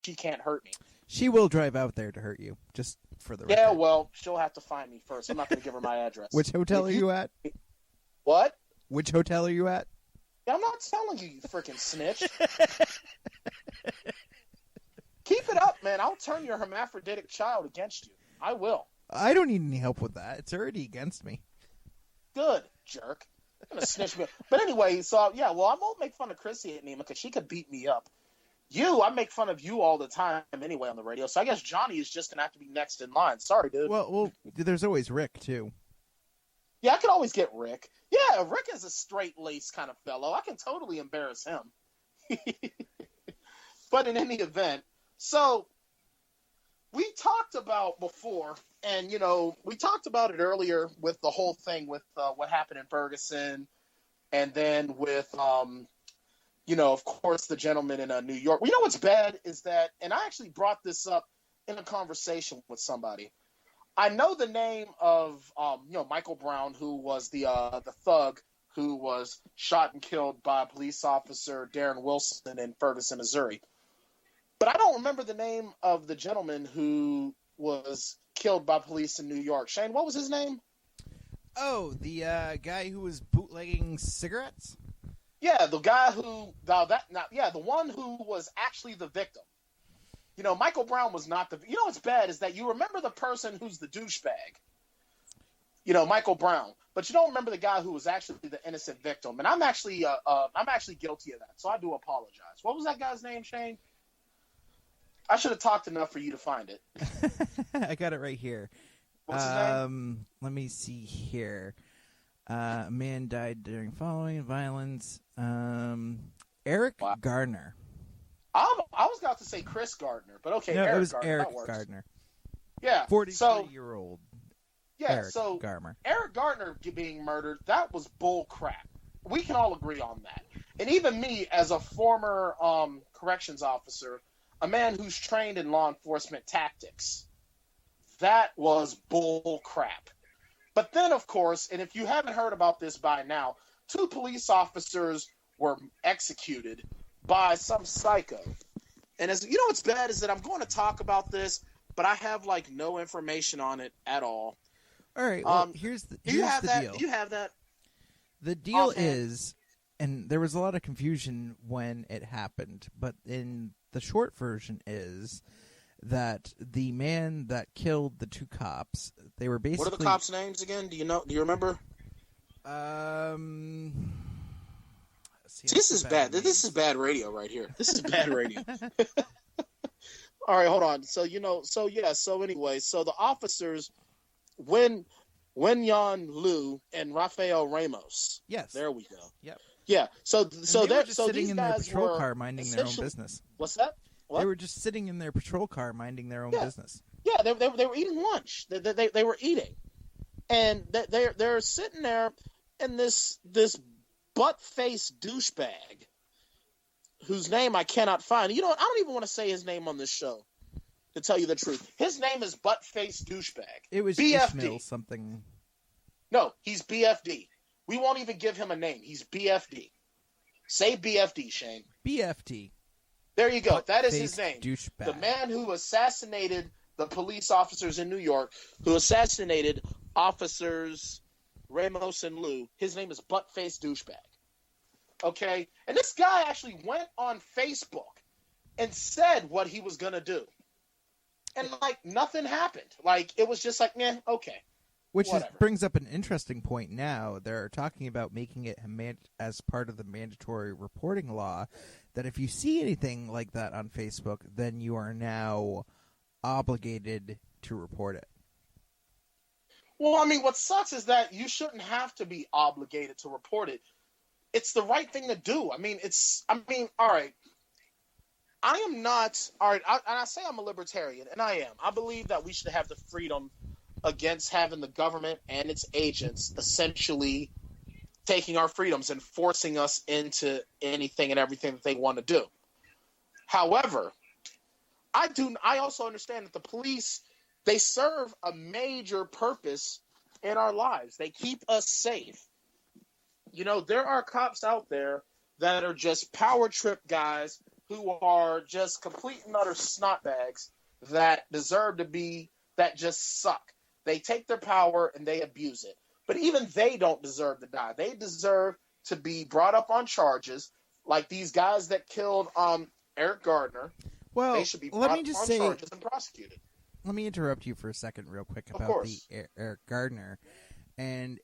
she can't hurt me. She will drive out there to hurt you, just for the record. Yeah, well, she'll have to find me first. I'm not going to give her my address. Which hotel are you at? What? Which hotel are you at? Yeah, I'm not telling you, you freaking snitch. Keep it up, man. I'll turn your hermaphroditic child against you. I will. I don't need any help with that. It's already against me. Good, jerk. I'm going to snitch me. But anyway, so, yeah, well, I won't make fun of Chrissy at Nima because she could beat me up. I make fun of you all the time anyway on the radio, so I guess Johnny is just going to have to be next in line. Sorry, dude. Well, there's always Rick, too. Yeah, I could always get Rick. Yeah, Rick is a straight-laced kind of fellow. I can totally embarrass him. But in any event, so we talked about before, and, we talked about it earlier with the whole thing with what happened in Ferguson, and then with, of course, the gentleman in New York. Well, what's bad is that, and I actually brought this up in a conversation with somebody. I know the name of, Michael Brown, who was the thug who was shot and killed by police officer Darren Wilson in Ferguson, Missouri. But I don't remember the name of the gentleman who was killed by police in New York. Shane, what was his name? Oh, the guy who was bootlegging cigarettes? Yeah, the guy who the one who was actually the victim. Michael Brown was not the. What's bad is that you remember the person who's the douchebag. Michael Brown, but you don't remember the guy who was actually the innocent victim. And I'm actually guilty of that, so I do apologize. What was that guy's name, Shane? I should have talked enough for you to find it. I got it right here. What's his name? Let me see here. A man died during following violence. Eric Gardner. I was about to say Chris Gardner, but okay. No, Eric it was Gardner, Eric Gardner. Yeah. 43-year-old. Yeah, Eric so Gardner. Eric Gardner being murdered, that was bull crap. We can all agree on that. And even me, as a former corrections officer, a man who's trained in law enforcement tactics, that was bull crap. But then, of course, and if you haven't heard about this by now, 2 police officers were executed by some psycho. And what's bad is that I'm going to talk about this, but I have no information on it at all. All right. Well, here's the deal. Do you have that? The deal is, and there was a lot of confusion when it happened, but in the short version is that the man that killed the 2 cops, they were basically. What are the cops' names again? Do you remember? This is bad. This is bad radio right here. This is bad radio. All right, hold on. So anyway, the officers, Wen-Yan Liu and Rafael Ramos. Yes. There we go. Yep. Yeah. So they were just sitting these in their guys patrol were car minding their own business. What's that? What? They were just sitting in their patrol car minding their own business. Yeah, they were eating lunch. They were eating, and they're sitting there, and this butt-faced douchebag, whose name I cannot find. I don't even want to say his name on this show, to tell you the truth. His name is butt-faced douchebag. It was BFD. Ishmael something. No, he's BFD. We won't even give him a name. He's BFD. Say BFD, Shane. BFD. There you go. That is his name. Douchebag. The man who assassinated the police officers in New York, who assassinated officers Ramos and Liu, his name is butt-faced douchebag. Okay? And this guy actually went on Facebook and said what he was going to do. And, nothing happened. It was just okay. Which brings up an interesting point now. They're talking about making it as part of the mandatory reporting law, that if you see anything like that on Facebook, then you are now obligated to report it. Well, what sucks is that you shouldn't have to be obligated to report it. It's the right thing to do. All right. I am not, all right, and I say I'm a libertarian, and I am. I believe that we should have the freedom against having the government and its agents essentially taking our freedoms and forcing us into anything and everything that they want to do. However, I also understand that the police, they serve a major purpose in our lives. They keep us safe. There are cops out there that are just power trip guys who are just complete and utter snotbags that deserve to be, that just suck. They take their power and they abuse it. But even they don't deserve to die. They deserve to be brought up on charges, like these guys that killed Eric Gardner. Well, they should be brought up on charges and prosecuted. Let me interrupt you for a second real quick Of about course. the Eric Gardner. And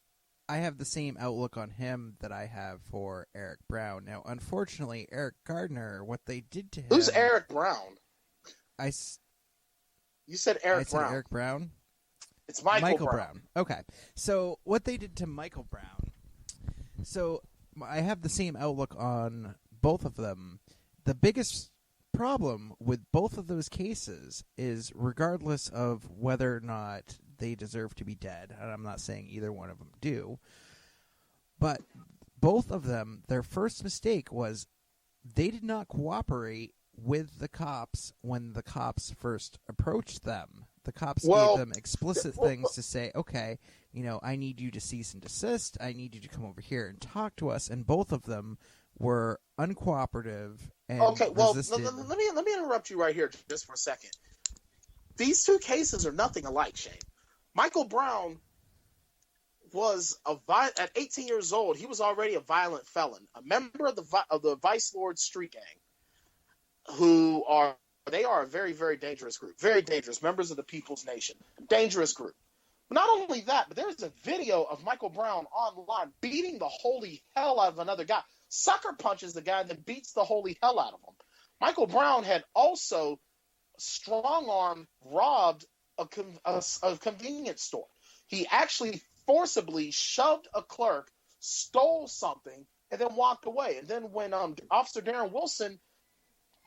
I have the same outlook on him that I have for Eric Brown. Now, unfortunately, Eric Gardner, what they did to him... Who's Eric Brown? You said Eric Brown. I said Eric Brown? It's Michael Brown. Okay. So, what they did to Michael Brown... So, I have the same outlook on both of them. The biggest problem with both of those cases is, regardless of whether or not they deserve to be dead, and I'm not saying either one of them do, but both of them, their first mistake was they did not cooperate with the cops when the cops first approached them. The cops gave them explicit things to say, okay, I need you to cease and desist, I need you to come over here and talk to us, and both of them were uncooperative and resisted. Let me interrupt you right here just for a second. These two cases are nothing alike, Shane. Michael Brown was at 18 years old. He was already a violent felon, a member of the Vice Lord Street Gang, they are a very, very dangerous group, very dangerous members of the People's Nation, dangerous group. Not only that, but there's a video of Michael Brown online beating the holy hell out of another guy. Sucker punches the guy that beats the holy hell out of him. Michael Brown had also strong-armed robbed a convenience store. He actually forcibly shoved a clerk, stole something, and then walked away. And then when Officer Darren Wilson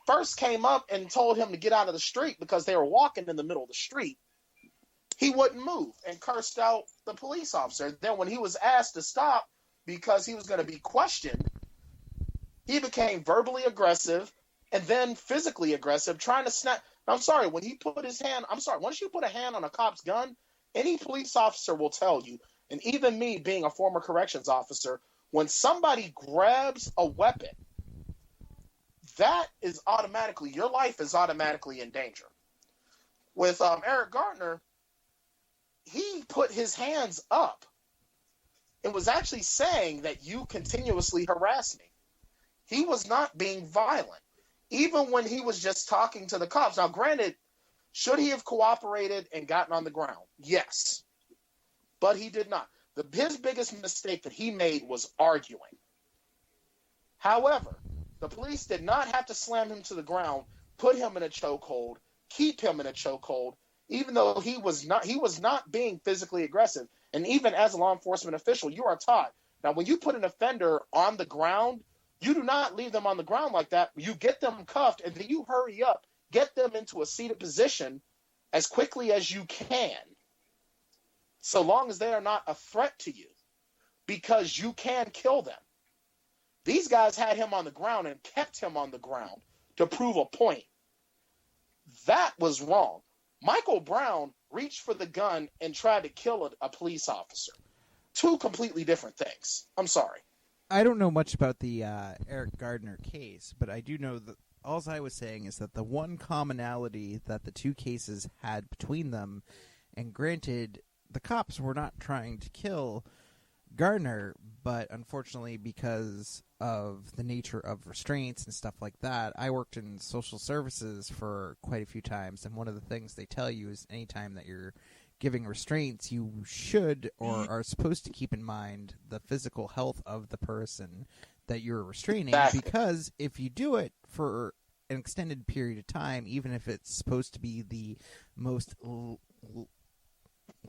first came up and told him to get out of the street because they were walking in the middle of the street, he wouldn't move and cursed out the police officer. Then when he was asked to stop because he was going to be questioned, he became verbally aggressive and then physically aggressive, trying to snap. I'm sorry, once you put a hand on a cop's gun, any police officer will tell you, and even me being a former corrections officer, when somebody grabs a weapon, that is automatically, your life is automatically in danger. With Eric Gardner, he put his hands up and was actually saying that you continuously harass me. He was not being violent, even when he was just talking to the cops. Now, granted, should he have cooperated and gotten on the ground? Yes, but he did not. His biggest mistake that he made was arguing. However, the police did not have to slam him to the ground, put him in a chokehold, keep him in a chokehold, even though he was not being physically aggressive. And even as a law enforcement official, you are taught. Now, when you put an offender on the ground, you do not leave them on the ground like that. You get them cuffed, and then you hurry up, get them into a seated position as quickly as you can, so long as they are not a threat to you, because you can kill them. These guys had him on the ground and kept him on the ground to prove a point. That was wrong. Michael Brown reached for the gun and tried to kill a police officer. Two completely different things. I'm sorry. I don't know much about the Eric Gardner case, but I do know that all I was saying is that the one commonality that the two cases had between them, and granted, the cops were not trying to kill Gardner, but unfortunately because of the nature of restraints and stuff like that, I worked in social services for quite a few times, and one of the things they tell you is anytime that you're giving restraints, you should or are supposed to keep in mind the physical health of the person that you're restraining, because if you do it for an extended period of time, even if it's supposed to be the most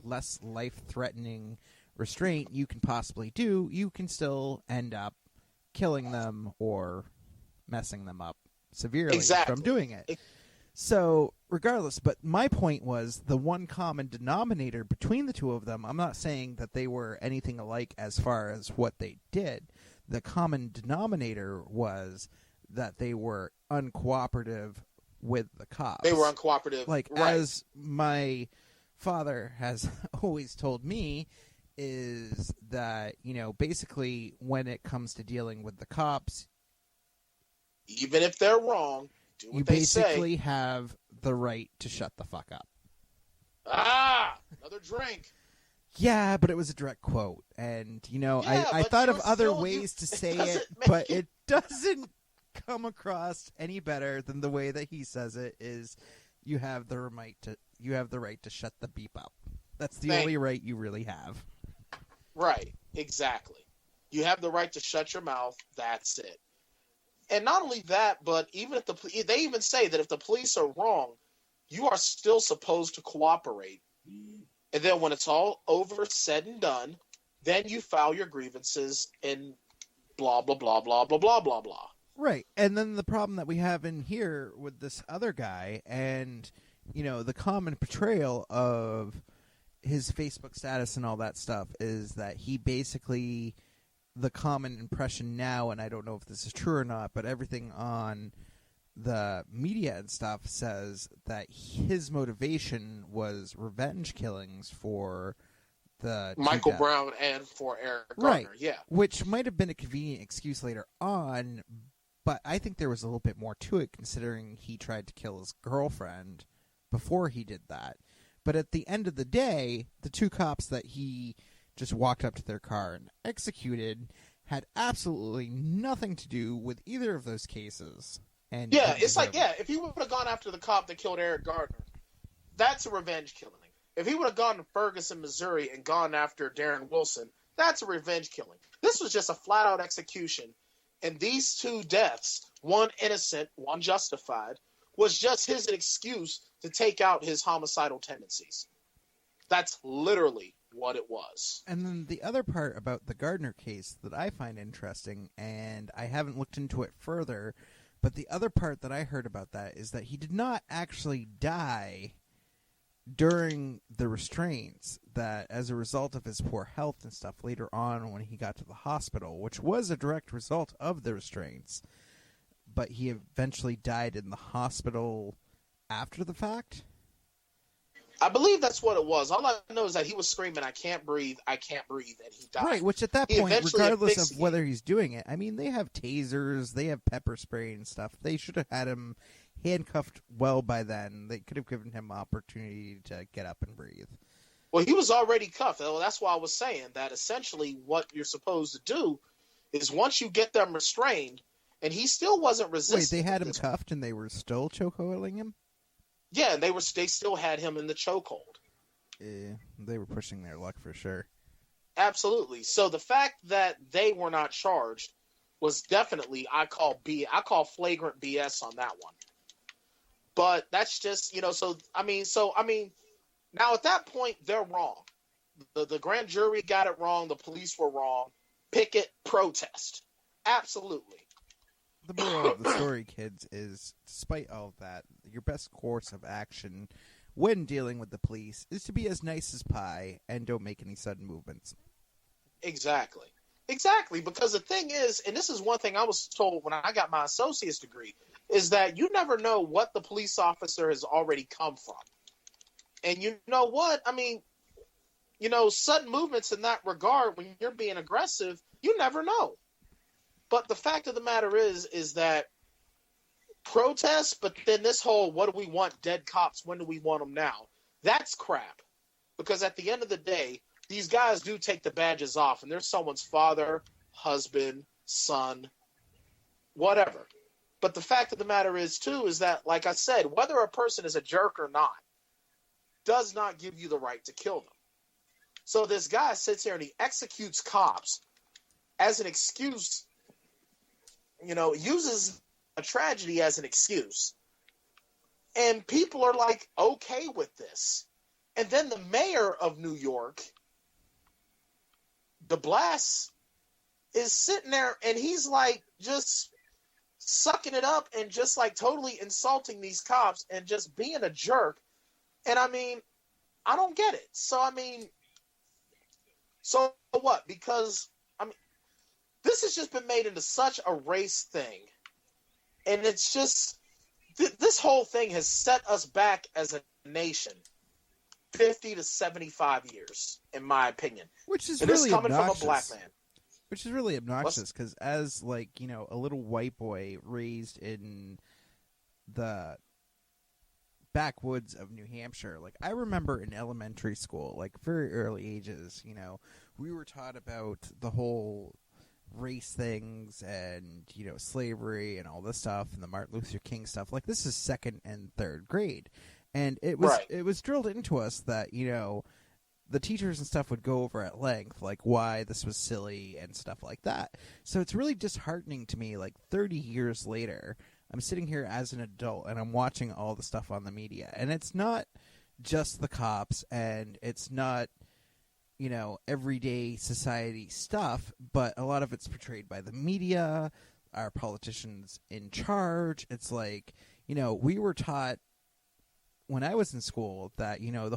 less life-threatening restraint you can possibly do, you can still end up killing them or messing them up severely from doing it. So, regardless, but my point was the one common denominator between the two of them, I'm not saying that they were anything alike as far as what they did. The common denominator was that they were uncooperative with the cops. They were uncooperative. Like, right. As my father has always told me, is that, basically when it comes to dealing with the cops, even if they're wrong, do what they say. You basically have the right to shut the fuck up. Another drink. Yeah, but it was a direct quote. And, I but thought you're of other still- ways to say it, doesn't but make it doesn't come across any better than the way that he says it is you have the right to shut the beep up. That's the only right you really have. Right, exactly. You have the right to shut your mouth. That's it. And not only that, but even if they even say that if the police are wrong, you are still supposed to cooperate. And then when it's all over, said and done, then you file your grievances and blah, blah, blah, blah, blah, blah, blah, blah. Right. And then the problem that we have in here with this other guy and, the common portrayal of his Facebook status and all that stuff is that he basically, the common impression now, and I don't know if this is true or not, but everything on the media and stuff says that his motivation was revenge killings for the Michael Brown and for Eric Garner, right? Yeah, which might have been a convenient excuse later on, but I think there was a little bit more to it, considering he tried to kill his girlfriend before he did that. But at the end of the day, the two cops that he just walked up to their car and executed had absolutely nothing to do with either of those cases. And yeah, it's like, if he would have gone after the cop that killed Eric Gardner, that's a revenge killing. If he would have gone to Ferguson, Missouri, and gone after Darren Wilson, that's a revenge killing. This was just a flat-out execution, and these two deaths, one innocent, one justified, was just his excuse to take out his homicidal tendencies. That's literally what it was. And then the other part about the Gardner case that I find interesting, and I haven't looked into it further, but the other part that I heard about that is that he did not actually die during the restraints, that as a result of his poor health and stuff later on when he got to the hospital, which was a direct result of the restraints, but he eventually died in the hospital after the fact? I believe that's what it was. All I know is that he was screaming, I can't breathe, and he died. Right, which at that point, regardless of whether he's doing it, I mean, they have tasers, they have pepper spray and stuff. They should have had him handcuffed well by then. They could have given him opportunity to get up and breathe. Well, he was already cuffed. Well, that's why I was saying that essentially what you're supposed to do is once you get them restrained, and he still wasn't resisting. Wait, they had him cuffed and they were still chokeholding him? Yeah, and they still had him in the chokehold. Yeah, they were pushing their luck for sure. Absolutely. So the fact that they were not charged was definitely, I call flagrant BS on that one. But that's just, now at that point they're wrong. The grand jury got it wrong. The police were wrong. Picket, protest. Absolutely. The moral of the story, kids, is despite all of that, your best course of action when dealing with the police is to be as nice as pie and don't make any sudden movements. Exactly, because the thing is, and this is one thing I was told when I got my associate's degree, is that you never know what the police officer has already come from. And you know what? I mean, sudden movements in that regard, when you're being aggressive, you never know. But the fact of the matter is that protests, but then this whole, what do we want dead cops, when do we want them now? That's crap. Because at the end of the day, these guys do take the badges off, and they're someone's father, husband, son, whatever. But the fact of the matter is, too, is that, like I said, whether a person is a jerk or not, does not give you the right to kill them. So this guy sits here and he executes cops as an excuse, uses a tragedy as an excuse. And people are like, okay with this. And then the mayor of New York, de Blas, is sitting there and he's like just sucking it up and just like totally insulting these cops and just being a jerk. And I mean, I don't get it. So what? Because this has just been made into such a race thing. And it's just, this whole thing has set us back as a nation 50 to 75 years, in my opinion. Which is and really coming obnoxious. from a black man. Which is really obnoxious because as, like, you know, a little white boy raised in the backwoods of New Hampshire, like, I remember in elementary school, like, very early ages, you know, we were taught about the whole race things and, you know, slavery and all this stuff and the Martin Luther King stuff. Like, this is second and third grade. And it was drilled into us that, you know, the teachers and stuff would go over at length, like, why this was silly and stuff like that. So it's really disheartening to me, like, 30 years later, I'm sitting here as an adult and I'm watching all the stuff on the media. And it's not just the cops and it's not, you know, everyday society stuff, but a lot of it's portrayed by the media, our politicians in charge. It's like, you know, we were taught when I was in school that, you know, the whole